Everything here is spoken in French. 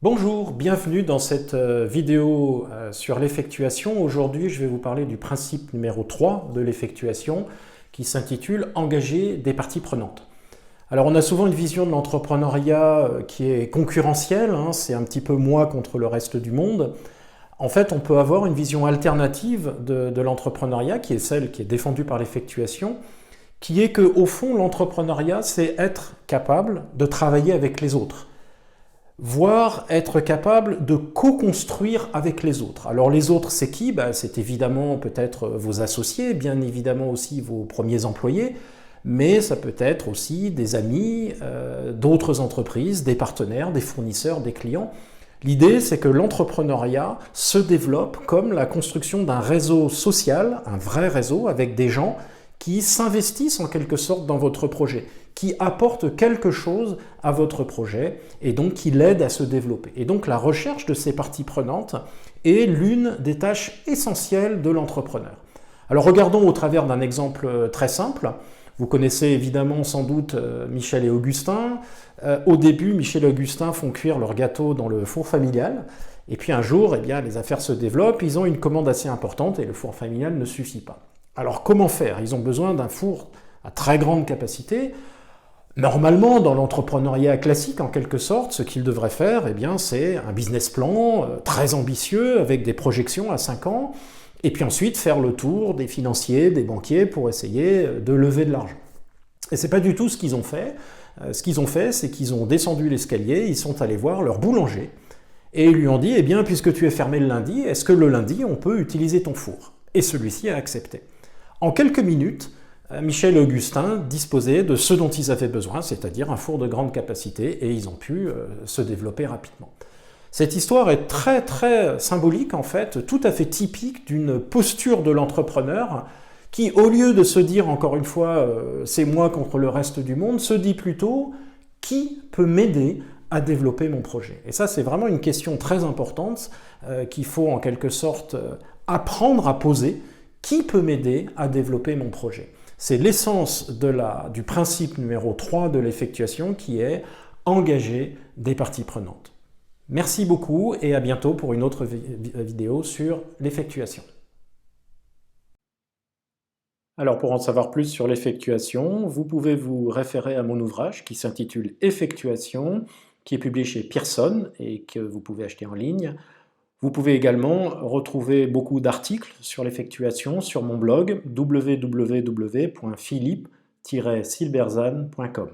Bonjour, bienvenue dans cette vidéo sur l'effectuation. Aujourd'hui, je vais vous parler du principe numéro 3 de l'effectuation qui s'intitule « Engager des parties prenantes ». Alors, on a souvent une vision de l'entrepreneuriat qui est concurrentielle, c'est un petit peu moi contre le reste du monde. En fait, on peut avoir une vision alternative de l'entrepreneuriat qui est celle qui est défendue par l'effectuation, qui est qu'au fond, l'entrepreneuriat, c'est être capable de travailler avec les autres, voire être capable de co-construire avec les autres. Alors les autres, c'est qui? C'est évidemment peut-être vos associés, bien évidemment aussi vos premiers employés, mais ça peut être aussi des amis, d'autres entreprises, des partenaires, des fournisseurs, des clients. L'idée, c'est que l'entrepreneuriat se développe comme la construction d'un réseau social, un vrai réseau avec des gens qui s'investissent en quelque sorte dans votre projet, qui apportent quelque chose à votre projet et donc qui l'aident à se développer. Et donc la recherche de ces parties prenantes est l'une des tâches essentielles de l'entrepreneur. Alors regardons au travers d'un exemple très simple. Vous connaissez évidemment sans doute Michel et Augustin. Au début, Michel et Augustin font cuire leur gâteau dans le four familial. Et puis un jour, les affaires se développent, ils ont une commande assez importante et le four familial ne suffit pas. Alors comment faire? Ils ont besoin d'un four à très grande capacité. Normalement, dans l'entrepreneuriat classique, en quelque sorte, ce qu'ils devraient faire, c'est un business plan très ambitieux, avec des projections à 5 ans, et puis ensuite faire le tour des financiers, des banquiers, pour essayer de lever de l'argent. Et c'est pas du tout ce qu'ils ont fait. Ce qu'ils ont fait, c'est qu'ils ont descendu l'escalier, ils sont allés voir leur boulanger, et ils lui ont dit, puisque tu es fermé le lundi, est-ce que le lundi, on peut utiliser ton four? Et celui-ci a accepté. En quelques minutes, Michel et Augustin disposaient de ce dont ils avaient besoin, c'est-à-dire un four de grande capacité, et ils ont pu se développer rapidement. Cette histoire est très très symbolique en fait, tout à fait typique d'une posture de l'entrepreneur qui, au lieu de se dire encore une fois c'est moi contre le reste du monde, se dit plutôt qui peut m'aider à développer mon projet. Et ça, c'est vraiment une question très importante qu'il faut en quelque sorte apprendre à poser. Qui peut m'aider à développer mon projet? C'est l'essence du principe numéro 3 de l'effectuation qui est engager des parties prenantes. Merci beaucoup et à bientôt pour une autre vidéo sur l'effectuation. Alors pour en savoir plus sur l'effectuation, vous pouvez vous référer à mon ouvrage qui s'intitule Effectuation, qui est publié chez Pearson et que vous pouvez acheter en ligne. Vous pouvez également retrouver beaucoup d'articles sur l'effectuation sur mon blog www.philippe-silberzan.com.